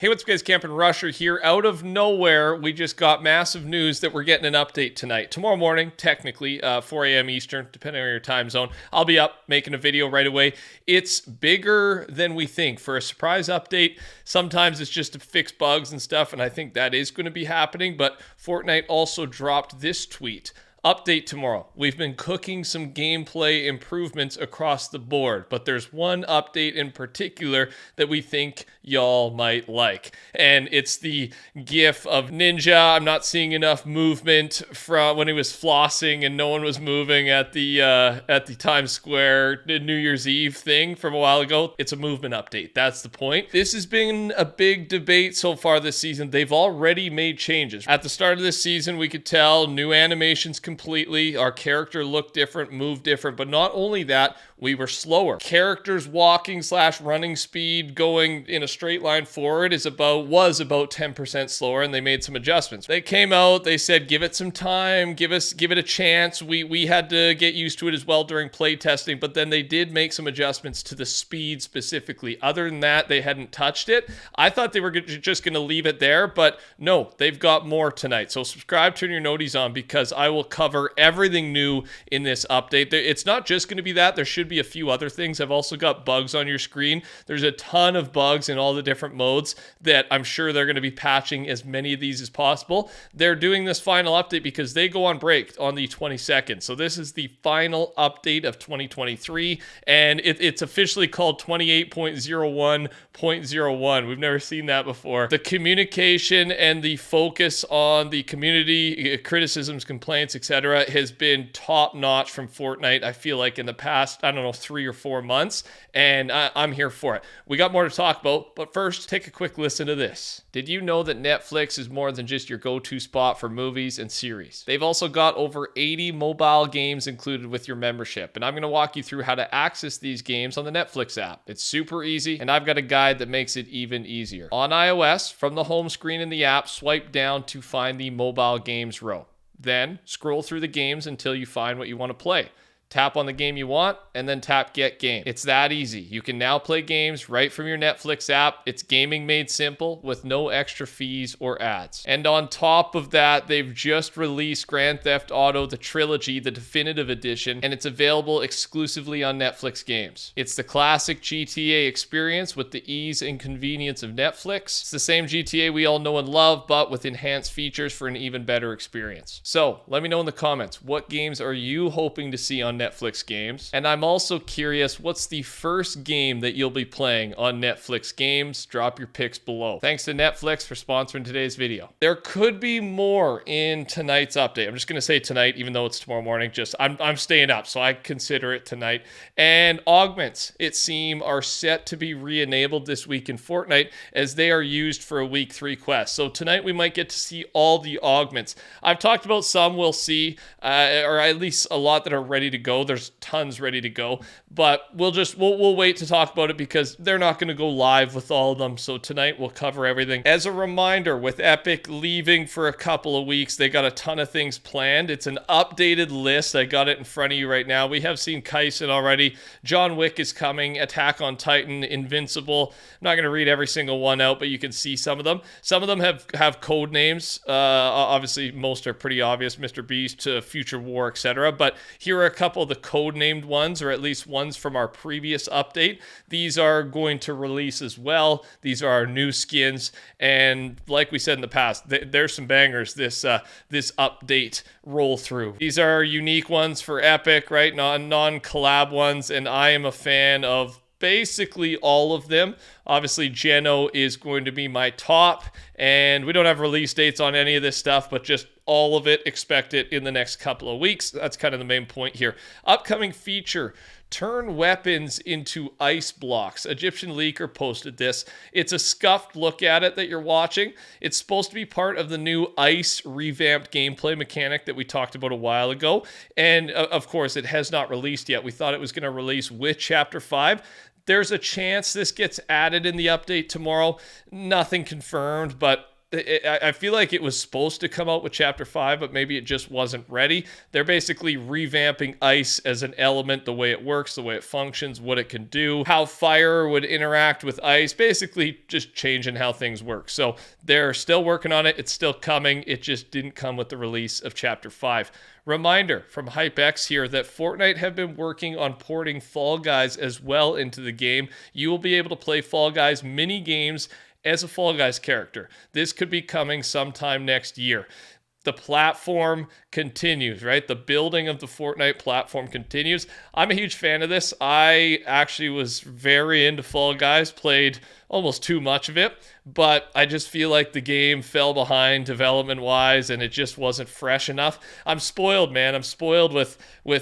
Hey, what's up, guys? TheCampingRusher here. Out of nowhere, we just got massive news that we're getting an update tonight. Tomorrow morning, technically, 4 a.m. Eastern, depending on your time zone. I'll be up making a video right away. It's bigger than we think. For a surprise update, sometimes it's just to fix bugs and stuff, and I think that is going to be happening. But Fortnite also dropped this tweet. Update tomorrow. We've been cooking some gameplay improvements across the board, but there's one update in particular that we think y'all might like. And it's the gif of Ninja. I'm not seeing enough movement from when he was flossing and no one was moving at the Times Square New Year's Eve thing from a while ago. It's a movement update. That's the point. This has been a big debate so far this season. They've already made changes. At the start of this season, we could tell new animations completely. Our character looked different, moved different, but not only that, we were slower. Characters walking / running speed going in a straight line forward was about 10% slower, and they made some adjustments. They came out, they said, give it some time, give it a chance. We had to get used to it as well during play testing, but then they did make some adjustments to the speed specifically. Other than that, they hadn't touched it. I thought they were just going to leave it there, but no, they've got more tonight. So subscribe, turn your noties on, because I will cover everything new in this update. It's not just going to be that. There should be a few other things. I've also got bugs on your screen. There's a ton of bugs in all the different modes that I'm sure they're going to be patching as many of these as possible. They're doing this final update because they go on break on the 22nd. So this is the final update of 2023, and it's officially called 28.01.01. We've never seen that before. The communication and the focus on the community, criticisms, complaints, etc., has been top notch from Fortnite. I feel like in the past, 3 or 4 months, and I'm here for it. We got more to talk about, but first, take a quick listen to this. Did you know that Netflix is more than just your go-to spot for movies and series? They've also got over 80 mobile games included with your membership, and I'm going to walk you through how to access these games on the Netflix app. It's super easy, and I've got a guide that makes it even easier. On iOS, from the home screen in the app, swipe down to find the mobile games row. Then scroll through the games until you find what you want to play. Tap on the game you want, and then tap Get Game. It's that easy. You can now play games right from your Netflix app. It's gaming made simple with no extra fees or ads. And on top of that, they've just released Grand Theft Auto, the Trilogy, the Definitive Edition, and it's available exclusively on Netflix games. It's the classic GTA experience with the ease and convenience of Netflix. It's the same GTA we all know and love, but with enhanced features for an even better experience. So, let me know in the comments, what games are you hoping to see on Netflix games? And I'm also curious, what's the first game that you'll be playing on Netflix games? Drop your picks below. Thanks to Netflix for sponsoring today's video. There could be more in tonight's update. I'm just going to say tonight, even though it's tomorrow morning. I'm staying up, so I consider it tonight. And augments, it seems, are set to be re-enabled this week in Fortnite as they are used for a week 3 quest. So tonight we might get to see all the augments. I've talked about some we'll see, or at least a lot that are ready to go. There's tons ready to go, but we'll wait to talk about it because they're not going to go live with all of them. So tonight we'll cover everything. As a reminder, with Epic leaving for a couple of weeks, they got a ton of things planned. It's an updated list. I got it in front of you right now. We have seen Kyson already. John Wick is coming. Attack on Titan, Invincible. I'm not going to read every single one out, but you can see some of them. Some of them have code names. Obviously, most are pretty obvious. Mr. Beast to Future War, etc. But here are a couple of the code named ones, or at least ones from our previous update. These are going to release as well. These are our new skins, and like we said in the past, there's some bangers this update roll through. These are unique ones for Epic, right? Non-collab ones, and I am a fan of basically all of them. Obviously, Geno is going to be my top, and we don't have release dates on any of this stuff, but just all of it, expect it in the next couple of weeks. That's kind of the main point here. Upcoming feature, turn weapons into ice blocks. Egyptian Leaker posted this. It's a scuffed look at it that you're watching. It's supposed to be part of the new ice revamped gameplay mechanic that we talked about a while ago. And of course, it has not released yet. We thought it was going to release with Chapter 5. There's a chance this gets added in the update tomorrow. Nothing confirmed, but I feel like it was supposed to come out with Chapter 5, but maybe it just wasn't ready. They're basically revamping ice as an element, the way it works, the way it functions, what it can do, how fire would interact with ice, basically just changing how things work. So they're still working on it. It's still coming. It just didn't come with the release of Chapter 5. Reminder from HypeX here that Fortnite have been working on porting Fall Guys as well into the game. You will be able to play Fall Guys mini games as a Fall Guys character. This could be coming sometime next year. The platform continues, right? The building of the Fortnite platform continues. I'm a huge fan of this. I actually was very into Fall Guys, played almost too much of it, but I just feel like the game fell behind development-wise, and it just wasn't fresh enough. I'm spoiled, man. I'm spoiled with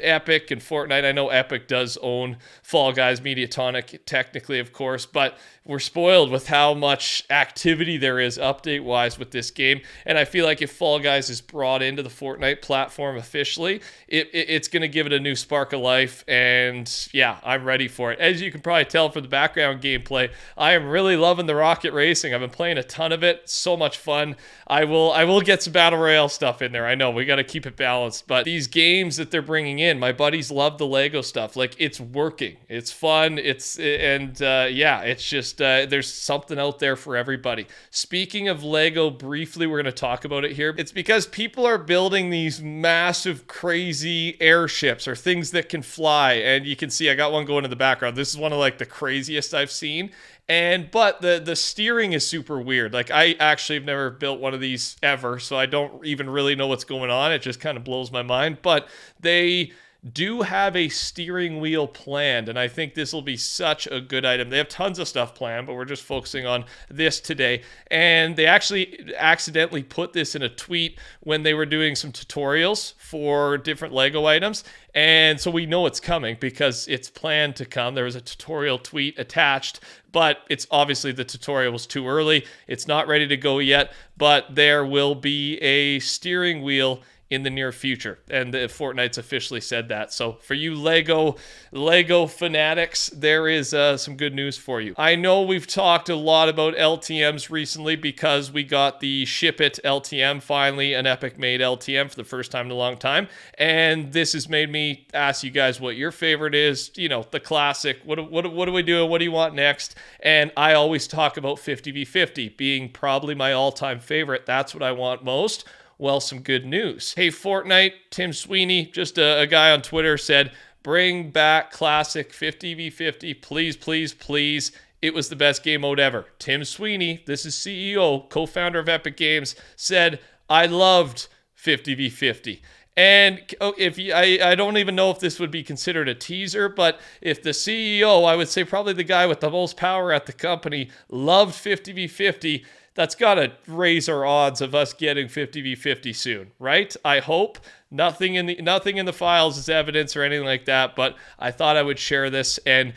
Epic and Fortnite. I know Epic does own Fall Guys Mediatonic, technically, of course, but we're spoiled with how much activity there is update-wise with this game, and I feel like if Fall Guys is brought into the Fortnite platform officially, it's going to give it a new spark of life, and yeah, I'm ready for it. As you can probably tell from the background gameplay, I am really loving the rocket racing. I've been playing a ton of it. So much fun. I will get some Battle Royale stuff in there. I know we got to keep it balanced, but these games that they're bringing in, my buddies love the Lego stuff. Like, it's working. It's fun. It's just there's something out there for everybody. Speaking of Lego, briefly, we're going to talk about it here. It's because people are building these massive, crazy airships or things that can fly, and you can see I got one going in the background. This is one of like the craziest I've seen. But the steering is super weird. Like, I actually have never built one of these ever, so I don't even really know what's going on. It just kind of blows my mind. But they do have a steering wheel planned, and I think this will be such a good item. They have tons of stuff planned, but we're just focusing on this today. And they actually accidentally put this in a tweet when they were doing some tutorials for different Lego items. And so we know it's coming because it's planned to come. There was a tutorial tweet attached, but it's obviously the tutorial was too early. It's not ready to go yet, but there will be a steering wheel in the near future, and Fortnite's officially said that. So for you Lego fanatics, there is some good news for you. I know we've talked a lot about LTMs recently because we got the Ship It LTM finally, an Epic made LTM for the first time in a long time, and this has made me ask you guys what your favorite is. You know, the classic, what do we do, what do you want next? And I always talk about 50v50 being probably my all-time favorite. That's what I want most. Well, some good news. Hey, Fortnite, Tim Sweeney, just a guy on Twitter, said, bring back classic 50v50, please, please, please. It was the best game mode ever. Tim Sweeney, this is CEO, co-founder of Epic Games, said, I loved 50v50. And I don't even know if this would be considered a teaser, but if the CEO, I would say probably the guy with the most power at the company, loved 50v50, that's got to raise our odds of us getting 50v50 soon, right? I hope. Nothing in the files is evidence or anything like that, but I thought I would share this and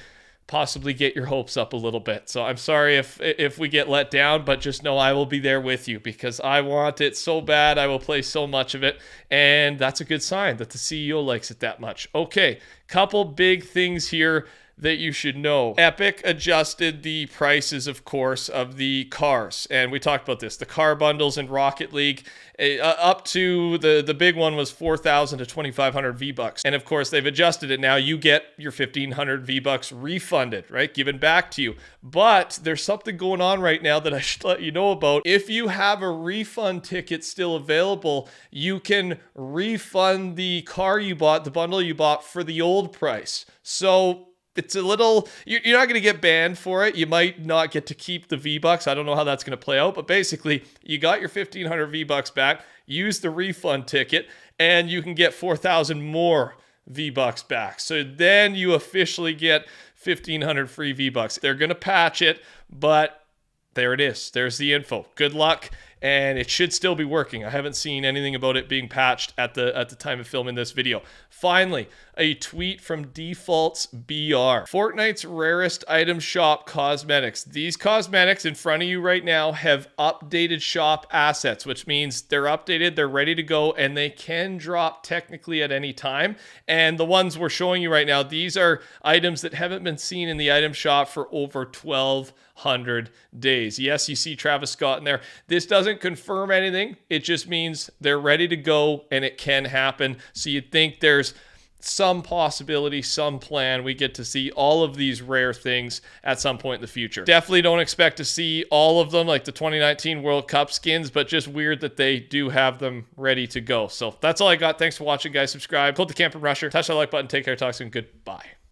possibly get your hopes up a little bit. So I'm sorry if we get let down, but just know I will be there with you because I want it so bad. I will play so much of it, and that's a good sign that the CEO likes it that much. Okay, couple big things here that you should know. Epic adjusted the prices, of course, of the cars. And we talked about this. The car bundles in Rocket League, up to the big one was 4,000 to 2,500 V-Bucks. And of course, they've adjusted it now. You get your 1,500 V-Bucks refunded, right? Given back to you. But there's something going on right now that I should let you know about. If you have a refund ticket still available, you can refund the car you bought, the bundle you bought, for the old price. So it's a little, you're not going to get banned for it. You might not get to keep the V-Bucks. I don't know how that's going to play out, but basically you got your 1,500 V-Bucks back, use the refund ticket, and you can get 4,000 more V-Bucks back. So then you officially get 1,500 free V-Bucks. They're going to patch it, but there it is. There's the info. Good luck. And it should still be working. I haven't seen anything about it being patched at the time of filming this video. Finally, a tweet from Defaults BR. Fortnite's rarest item shop cosmetics. These cosmetics in front of you right now have updated shop assets, which means they're updated, they're ready to go, and they can drop technically at any time. And the ones we're showing you right now, these are items that haven't been seen in the item shop for over 1,200 days. Yes, you see Travis Scott in there. This doesn't doesn't confirm anything. It just means they're ready to go and it can happen. So you'd think there's some possibility, some plan. We get to see all of these rare things at some point in the future. Definitely don't expect to see all of them like the 2019 World Cup skins, but just weird that they do have them ready to go. So that's all I got. Thanks for watching, guys. Subscribe, code TheCampingRusher, touch that like button. Take care, talk soon. Goodbye.